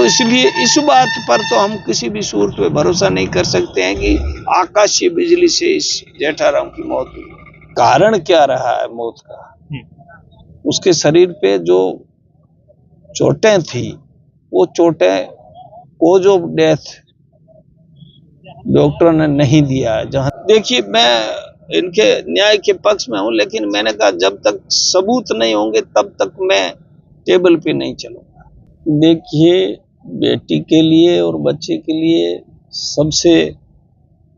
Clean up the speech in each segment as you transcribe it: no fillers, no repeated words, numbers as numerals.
इसलिए इस बात पर तो हम किसी भी सूरत में भरोसा नहीं कर सकते हैं कि आकाशीय बिजली से इस जेठाराम की मौत हुई। कारण क्या रहा है मौत का? उसके शरीर पे जो चोटें थी, वो चोटें कॉज ऑफ डेथ डॉक्टरों ने नहीं दिया है। जहां देखिए, मैं इनके न्याय के पक्ष में हूं, लेकिन मैंने कहा जब तक सबूत नहीं होंगे तब तक मैं टेबल पे नहीं चलूंगा। देखिए, बेटी के लिए और बच्चे के लिए सबसे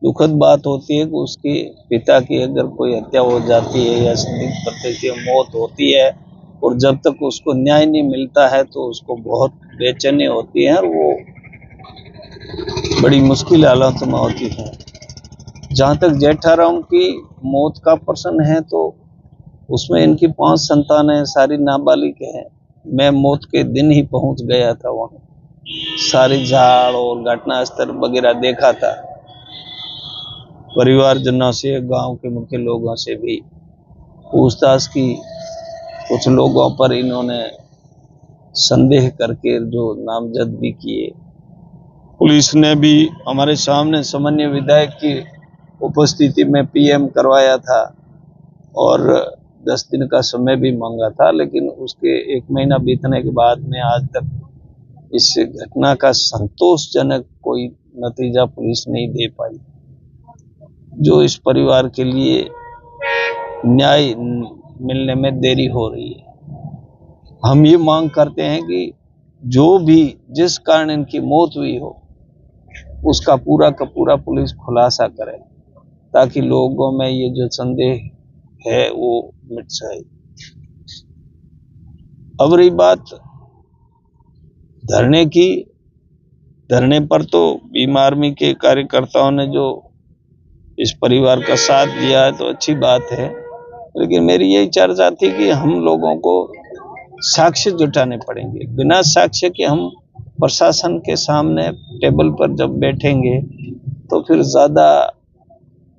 दुखद बात होती है कि उसके पिता की अगर कोई हत्या हो जाती है या संदिग्ध प्रकृति में मौत होती है, और जब तक उसको न्याय नहीं मिलता है तो उसको बहुत बेचैनी होती है और वो बड़ी मुश्किल हालात में होती है। जहाँ तक जेठाराम की मौत का प्रश्न है तो उसमें इनकी 5 संतान है, सारी नाबालिग है। मैं मौत के दिन ही पहुंच गया था वहाँ, सारी झाड़ और घटनास्थल वगैरह देखा था। परिवारजनों से, गांव के मुख्य लोगों से भी पूछताछ की। कुछ लोगों पर इन्होंने संदेह करके जो नामजद भी किए। पुलिस ने भी हमारे सामने सामान्य विधायक की उपस्थिति में पीएम करवाया था और 10 दिन का समय भी मांगा था, लेकिन उसके 1 महीना बीतने के बाद में आज तक इस घटना का संतोषजनक कोई नतीजा पुलिस नहीं दे पाई, जो इस परिवार के लिए न्याय मिलने में देरी हो रही है। हम ये मांग करते हैं कि जो भी जिस कारण इनकी मौत हुई हो उसका पूरा का पूरा पुलिस खुलासा करे, ताकि लोगों में ये जो संदेह है वो मिट जाए। अब रही बात धरने की, धरने पर तो भीम आर्मी के कार्यकर्ताओं ने जो इस परिवार का साथ दिया है तो अच्छी बात है, लेकिन मेरी यही चर्चा थी कि हम लोगों को साक्ष्य जुटाने पड़ेंगे। बिना साक्ष्य के हम प्रशासन के सामने टेबल पर जब बैठेंगे तो फिर ज्यादा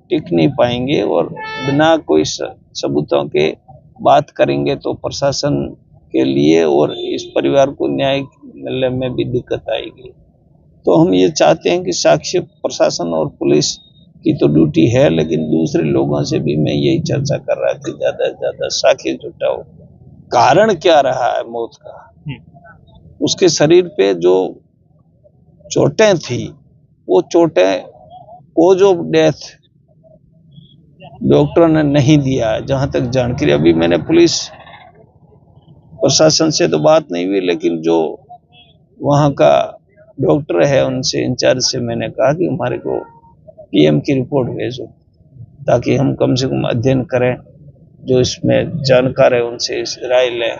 टिक नहीं पाएंगे, और बिना कोई सबूतों के बात करेंगे तो प्रशासन के लिए और इस परिवार को न्याय मिलने में भी दिक्कत आएगी। तो हम ये चाहते हैं कि साक्ष्य प्रशासन और पुलिस की तो ड्यूटी है, लेकिन दूसरे लोगों से भी मैं यही चर्चा कर रहा था, ज्यादा से ज्यादा साक्ष्य जुटाओ। कारण क्या रहा है मौत का? उसके शरीर पे जो चोटें थी, वो चोटें कॉज ऑफ डेथ डॉक्टरों ने नहीं दिया है, जहां तक जानकारी। अभी मैंने पुलिस प्रशासन से तो बात नहीं हुई, लेकिन जो वहां का डॉक्टर है उनसे, इंचार्ज से मैंने कहा कि हमारे को पीएम की रिपोर्ट भेजो, ताकि हम कम से कम अध्ययन करें, जो इसमें जानकार है उनसे राय लें।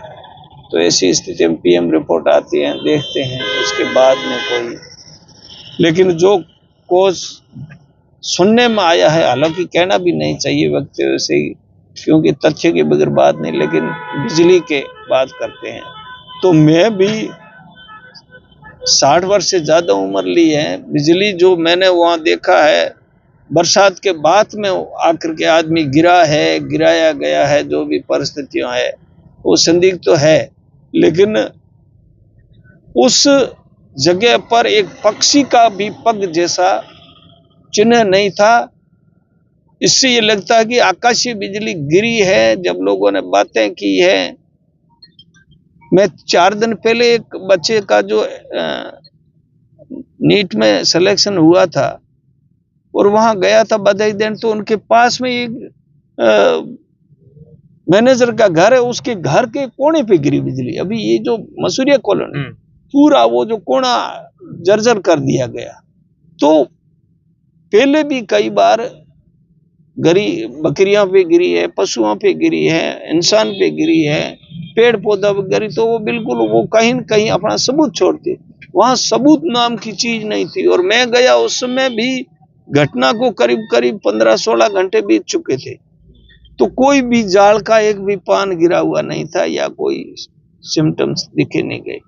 तो ऐसी स्थिति में पीएम रिपोर्ट आती है, देखते हैं उसके बाद में कोई, लेकिन जो कोस सुनने में आया है, हालांकि कहना भी नहीं चाहिए व्यक्ति से, क्योंकि तथ्य के बगैर बात नहीं, लेकिन बिजली के बात करते हैं। तो मैं भी 60 वर्ष से ज्यादा उम्र ली है। बिजली जो मैंने वहां देखा है, बरसात के बाद में आकर के आदमी गिरा है, गिराया गया है, जो भी परिस्थितियां है वो संदिग्ध तो है, लेकिन उस जगह पर एक पक्षी का भी पग जैसा चिन्ह नहीं था। इससे ये लगता है कि आकाशीय बिजली गिरी है। जब लोगों ने बातें की है, मैं 4 दिन पहले एक बच्चे का जो नीट में सिलेक्शन हुआ था और वहां गया था बधाई देने, तो उनके पास में एक मैनेजर का घर है, उसके घर के कोने पे गिरी बिजली। अभी ये जो मसूरिया कॉलोनी पूरा वो जो कोना जर्जर कर दिया गया। तो पहले भी कई बार बकरियां पे गिरी है, पशुओं पे गिरी है, इंसान पे गिरी है, पेड़ पौधा पे गिरी, तो वो बिल्कुल वो कहीं न कहीं अपना सबूत छोड़ते। वहां सबूत नाम की चीज नहीं थी। और मैं गया उस समय भी घटना को करीब 15-16 घंटे बीत चुके थे, तो कोई भी जाल का एक भी पान गिरा हुआ नहीं था या कोई सिम्टम्स दिखे नहीं गए।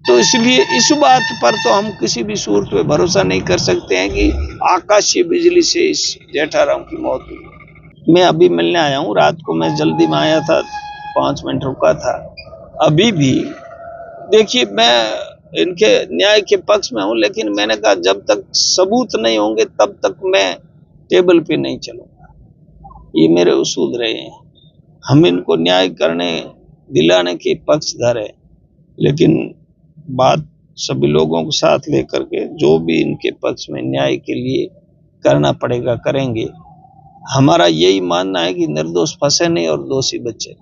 तो इसलिए इस बात पर तो हम किसी भी सूरत में भरोसा नहीं कर सकते हैं कि आकाशीय बिजली से इस जेठाराम की मौत हुई। मैं अभी मिलने आया हूँ, रात को मैं जल्दी में आया था, 5 मिनट रुका था। अभी भी देखिए, मैं इनके न्याय के पक्ष में हूं, लेकिन मैंने कहा जब तक सबूत नहीं होंगे तब तक मैं टेबल पे नहीं चलूंगा। ये मेरे उसूल रहे हैं। हम इनको न्याय करने दिलाने के पक्षधर है, लेकिन बात सभी लोगों को साथ लेकर के जो भी इनके पक्ष में न्याय के लिए करना पड़ेगा करेंगे। हमारा यही मानना है कि निर्दोष फंसे नहीं और दोषी बचे।